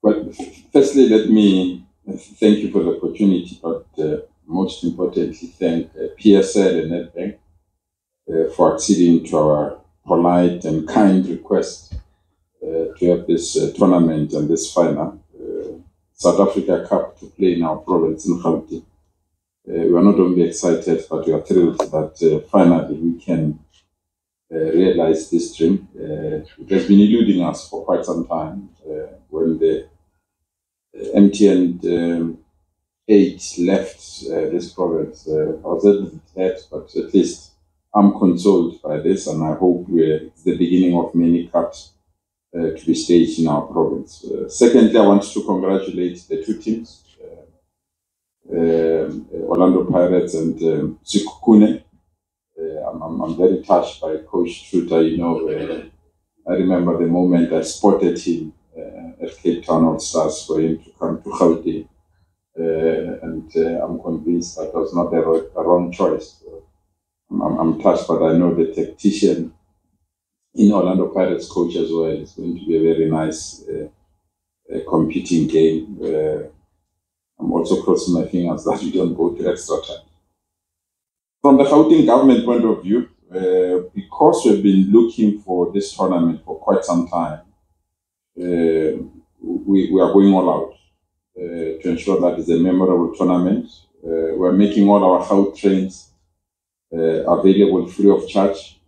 Well, firstly, let me thank you for the opportunity, but most importantly, thank PSL and Nedbank for acceding to our polite and kind request to have this tournament and this final, South Africa Cup, to play in our province in Gauteng. We are not only excited, but we are thrilled that finally we can realize this dream. It has been eluding us for quite some time. When the MTN 8 left this province, I was a little sad, but at least I'm consoled by this, and I hope it's the beginning of many cups to be staged in our province. Secondly, I want to congratulate the two teams, Orlando Pirates and Sekhukhune. I'm very touched by Coach Truta. I remember the moment I spotted him at Cape Town All Stars for him to come to Gauteng, and I'm convinced that was not a wrong choice. So I'm touched, but I know the tactician in Orlando Pirates coach as well. It's going to be a very nice competing game. I'm also crossing my fingers that we don't go to extra time. From the Gauteng government point of view, because we've been looking for this tournament for quite some time, we are going all out to ensure that it's a memorable tournament. We're making all our Gaut trains available free of charge.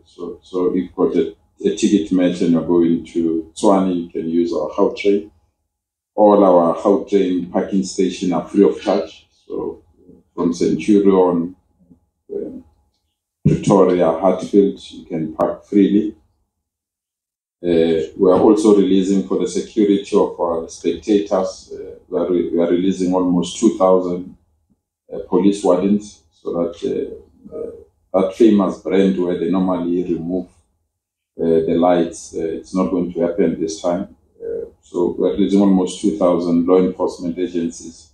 So if you've got a ticket match and you're going to Tshwane, you can use our Gaut train. All our Gaut train parking stations are free of charge. So from Centurion, Pretoria, Hartfield, you can park freely. We are also releasing, for the security of our spectators, we are releasing almost 2,000 police wardens, so that that famous brand where they normally remove the lights, it's not going to happen this time. So we are releasing almost 2,000 law enforcement agencies,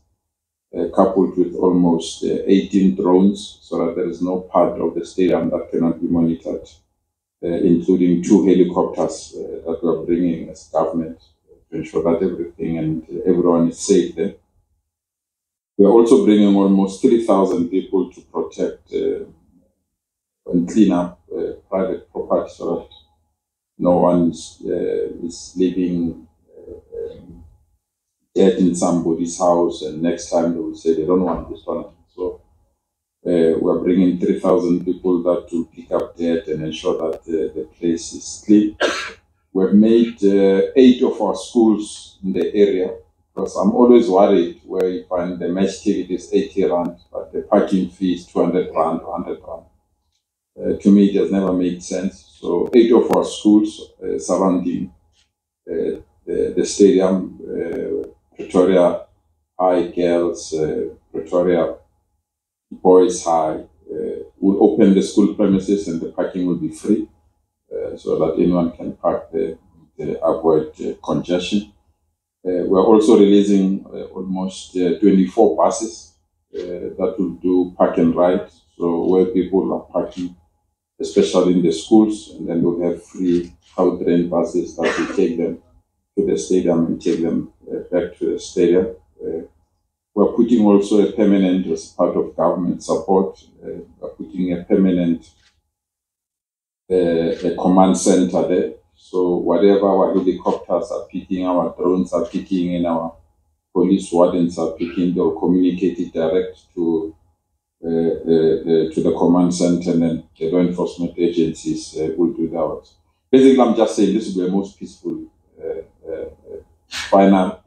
coupled with almost 18 drones, so that there is no part of the stadium that cannot be monitored, including 2 helicopters that we are bringing as government to ensure that everything and everyone is safe there. We are also bringing almost 3,000 people to protect and clean up private property, so that no one is living dead in somebody's house, and next time they will say they don't want this tournament. So we're bringing 3,000 people that will pick up dead and ensure that the place is clean. We've made 8 of our schools in the area, because I'm always worried where you find the match ticket is 80 rand, but the parking fee is 200 rand or 100 rand. To me, it has never made sense. So 8 of our schools surrounding the stadium, Pretoria High Girls, Pretoria Boys High, will open the school premises and the parking will be free, so that anyone can park there to avoid congestion. We're also releasing almost 24 buses that will do park and ride, so where people are parking, especially in the schools, and then we'll have free Gautrain buses that will take them to the stadium and take them back to the stadium. We're putting also a permanent, as part of government support, we're putting a permanent a command center there. So whatever our helicopters are picking, our drones are picking, and our police wardens are picking, they'll communicate it direct to the command center, and then the law enforcement agencies will do that. Basically, I'm just saying this will be the most peaceful final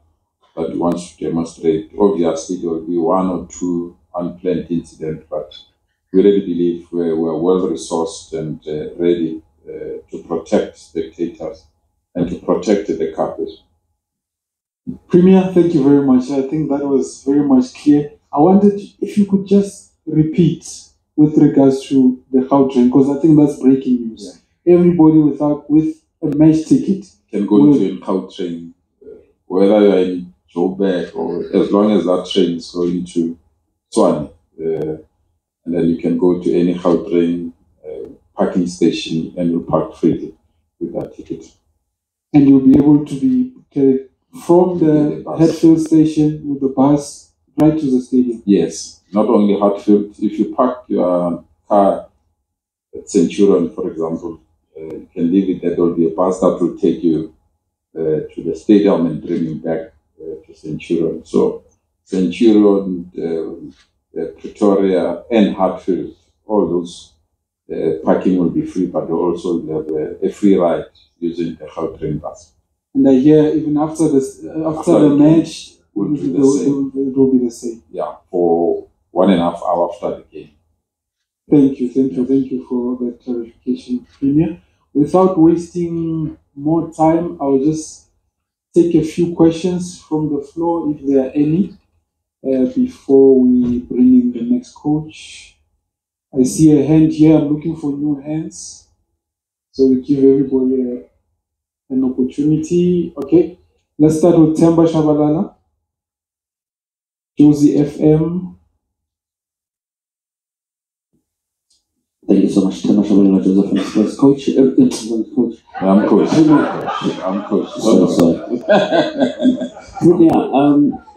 that we want to demonstrate. Obviously, there will be 1 or 2 unplanned incidents, but we really believe we're well resourced and ready to protect spectators and to protect the cup. Premier, thank you very much. I think that was very much clear. I wondered if you could just repeat with regards to the Gautrain, because I think that's breaking news. Yeah. Everybody with a match ticket can go to a Gautrain, whether you're in Joburg or as long as that train is going to Tshwane, and then you can go to any Gautrain parking station and you'll park freely with that ticket. And you'll be able to be from the Hatfield station with the bus right to the stadium? Yes, not only Hatfield. If you park your car at Centurion, for example, you can leave it there. There will be a bus that will take you to the stadium and bring you back to Centurion. So Centurion, Pretoria, and Hatfield, all those parking will be free, but they also have a free ride using the Gauteng bus. And I hear even after the match, it will be the same. Yeah, for 1.5 hours after the game. Thank you for that clarification, Premier. Without wasting more time, I'll just take a few questions from the floor, if there are any, before we bring in the next coach. I see a hand here. I'm looking for new hands, so we give everybody an opportunity. Okay, let's start with Temba Shabalala, Josie FM. Thank you so much, Temba Shabalala, Joseph from Sports Coach. I'm coach. Sorry.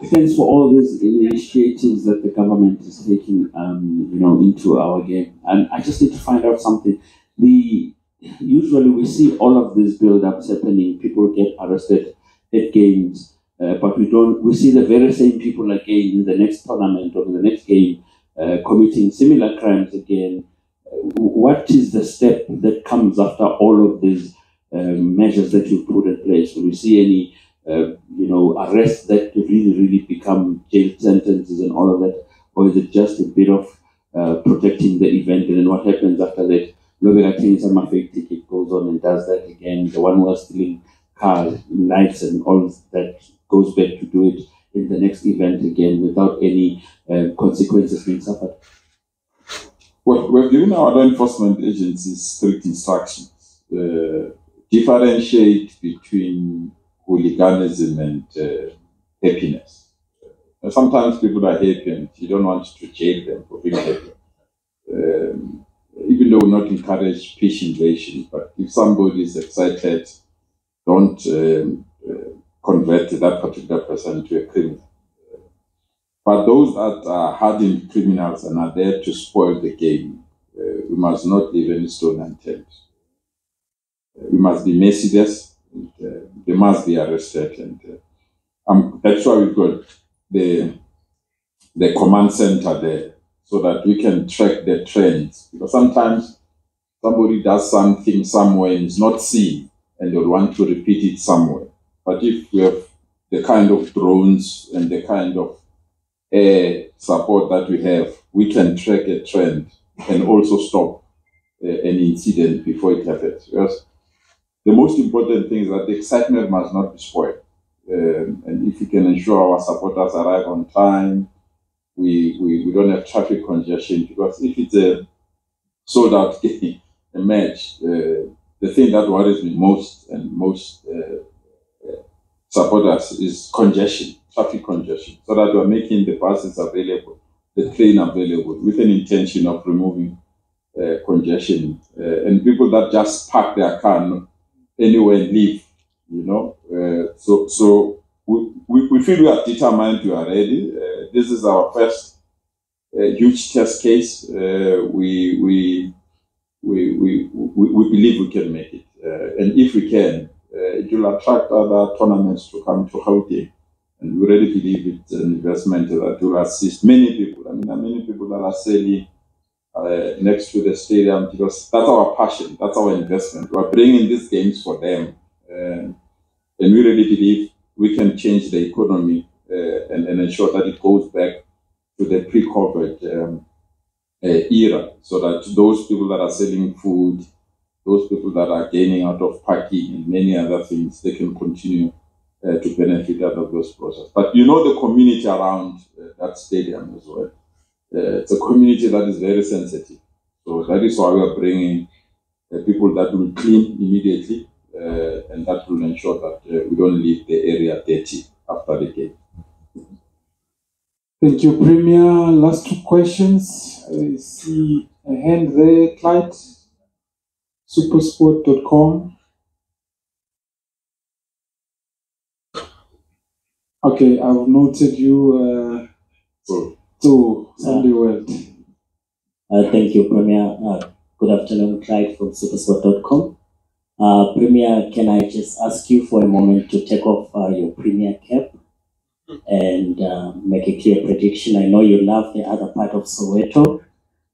Thanks for all these initiatives that the government is taking, into our game. And I just need to find out something. Usually we see all of these build-ups happening. People get arrested at games, but we see the very same people again in the next tournament or in the next game committing similar crimes again. What is the step that comes after all of these measures that you've put in place? Will we see any arrests that really become jail sentences and all of that? Or is it just a bit of protecting the event, and then what happens after that? Some fake ticket goes on and does that again. The one who was stealing cars, lights and all that goes back to do it in the next event again without any consequences being suffered. Well, we're giving our law enforcement agencies strict instructions. Differentiate between hooliganism and happiness. Sometimes people are happy and you don't want to jail them for being happy. Even though we not encourage peace invasion, but if somebody is excited, don't convert that particular person to a criminal. But those that are hardened criminals and are there to spoil the game, we must not leave any stone unturned. We must be merciless. They must be arrested, and that's why we've got the command center there, so that we can track the trends. Because sometimes somebody does something somewhere and it's not seen, and they'll want to repeat it somewhere. But if we have the kind of drones and the kind of air support that we have, we can track a trend and also stop an incident before it happens. Because the most important thing is that the excitement must not be spoiled. And if we can ensure our supporters arrive on time, we don't have traffic congestion. Because if it's a sold-out game, a match, the thing that worries me most supporters is congestion, traffic congestion, so that we're making the buses available, the train available, with an intention of removing congestion. And people that just park their car anywhere and leave, So we feel we are determined, we are ready. This is our first huge test case. We believe we can make it. And if we can, it will attract other tournaments to come to Gauteng. And we really believe it's an investment that will assist many people. I mean, there are many people that are selling next to the stadium, because that's our passion, that's our investment. We're bringing these games for them. And we really believe we can change the economy and ensure that it goes back to the pre-COVID era, so that those people that are selling food, those people that are gaining out of parking and many other things, they can continue to benefit out of those processes. But the community around that stadium as well. It's a community that is very sensitive. So that is why we are bringing people that will clean immediately and that will ensure that we don't leave the area dirty after the game. Thank you, Premier. Last two questions. I see a hand there, Clyde, supersport.com. Okay, I've noted you. To Sunday World. Thank you, Premier. Good afternoon, Clyde from Supersport.com. Premier, can I just ask you for a moment to take off your Premier cap and make a clear prediction? I know you love the other part of Soweto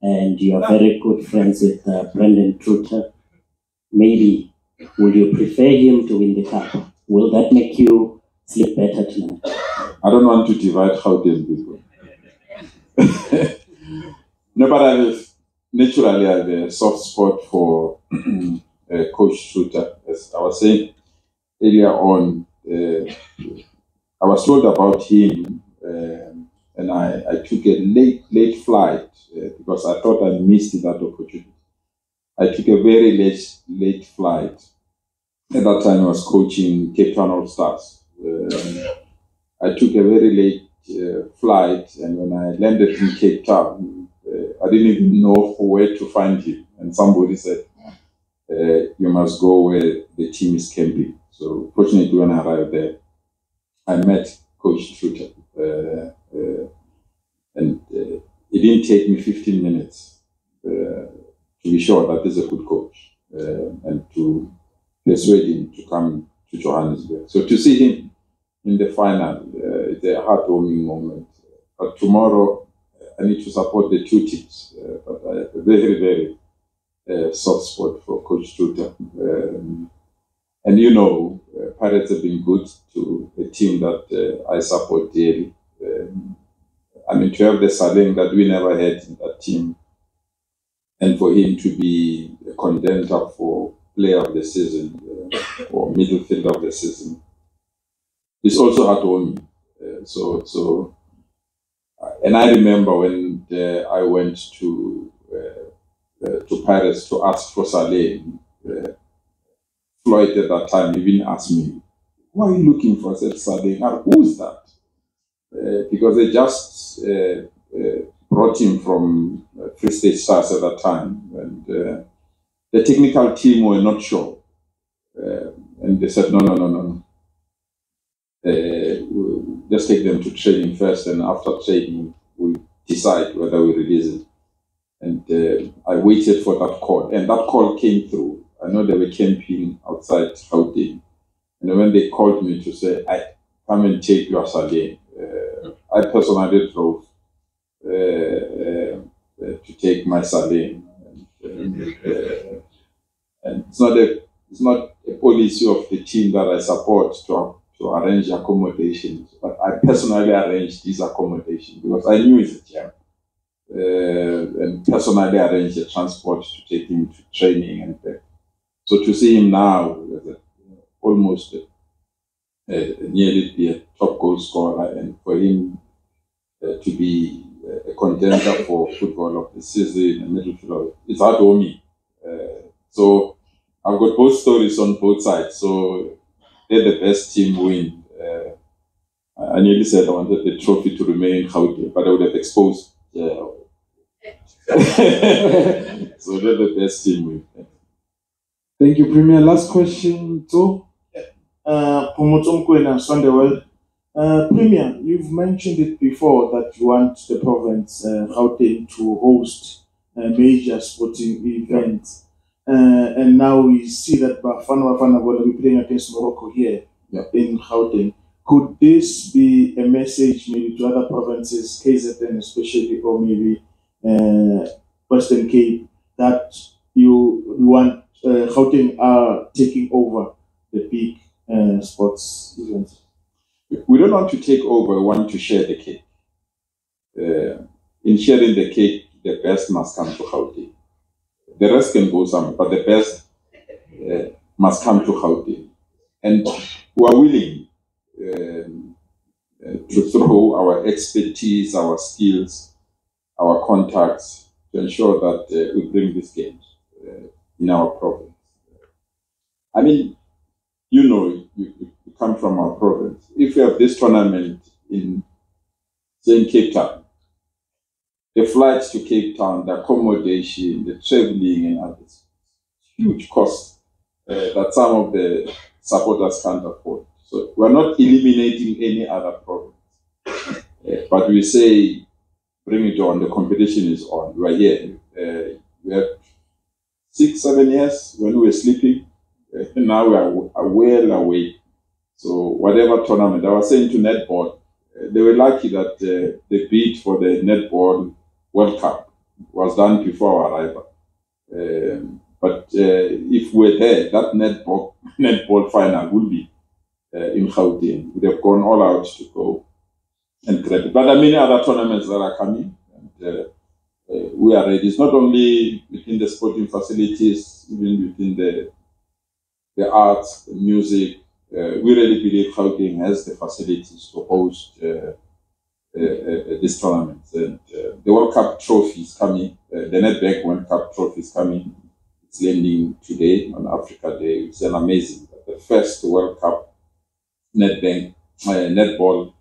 and you are very good friends with Brendan Truter. Maybe, would you prefer him to win the cup? Will that make you sleep better tonight? I don't want to divide Gauteng people. No, but naturally I have a soft spot for Coach Truter. As I was saying earlier on, I was told about him and I took a late flight because I thought I missed that opportunity. I took a very late flight. At that time I was coaching Cape Town All Stars. I took a very late flight, and when I landed in Cape Town, I didn't even know where to find him. And somebody said, you must go where the team is camping. So fortunately, when I arrived there, I met Coach Truter. And it didn't take me 15 minutes to be sure that he's a good coach and to persuade him to come to Johannesburg. So to see him in the final, it's a heartwarming moment. But tomorrow, I need to support the two teams. But I have a very, very soft spot for Coach Truter. And you know, Pirates have been good to a team that I support dearly. I mean, to have the Saleng that we never had in that team, and for him to be a contender for player of the season or middle fielder of the season, it's also heartwarming. And I remember when I went to Paris to ask for Saleh, Floyd at that time even asked me, "Why are you looking for?" I said, "Saleh." "Who's that?" Because they just brought him from Free State Stars at that time, and the technical team were not sure, and they said, "No. We'll just take them to training first, and after training, we'll decide whether we release it." And I waited for that call, and that call came through. I know they were camping outside Gauteng, and when they called me to say, "I come and take your Saleh," I personally drove to take my Saleh. And it's not a policy of the team that I support to arrange accommodations, but I personally arranged this accommodation because I knew he's a champ, and personally arranged the transport to take him to training and back. So to see him now as almost nearly be a top goal scorer, and for him to be a contender for football of the season and midfielder, it's heartwarming. So I've got both stories on both sides. So they're the best team win. I nearly said I wanted the trophy to remain in Gauteng, but I would have exposed. So they're the best team win. Thank you, Premier. Last question, Tso. Sunday World. Premier, you've mentioned it before that you want the province, Gauteng, to host major sporting events. And now we see that Bafana will be playing against Morocco here in Gauteng. Could this be a message maybe to other provinces, KZN especially, or maybe Western Cape, that you want Gauteng are taking over the big sports events? We don't want to take over, we want to share the cake. In sharing the cake, the best must come to Gauteng. The rest can go somewhere, but the best must come to Gauteng. And we are willing to throw our expertise, our skills, our contacts to ensure that we bring these games in our province. I mean, you know, you come from our province. If we have this tournament in, say, in Cape Town, the flights to Cape Town, the accommodation, the traveling and others, huge cost that some of the supporters can't afford. So we're not eliminating any other province. But we say, bring it on, the competition is on. We are here. We have 6-7 years when we were sleeping. Now we are well away. So whatever tournament, I was saying to Netball, they were lucky that the bid for the Netball World Cup was done before our arrival. But if we're there, that netball final will be in Gauteng. Would have gone all out to go and grab it. But there are many other tournaments that are coming. And, we are ready. It's not only within the sporting facilities, even within the arts, the music. We really believe Gauteng has the facilities to host these tournaments. And the World Cup trophy is coming. The Nedbank World Cup trophy is coming. It's landing today on Africa Day. It's an amazing. The first World Cup netball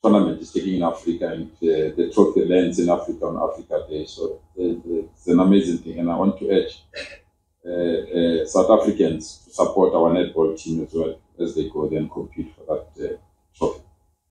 tournament is taking in Africa, and the trophy lands in Africa on Africa Day. So it's an amazing thing, and I want to urge South Africans to support our netball team as well as they go there and compete for that trophy.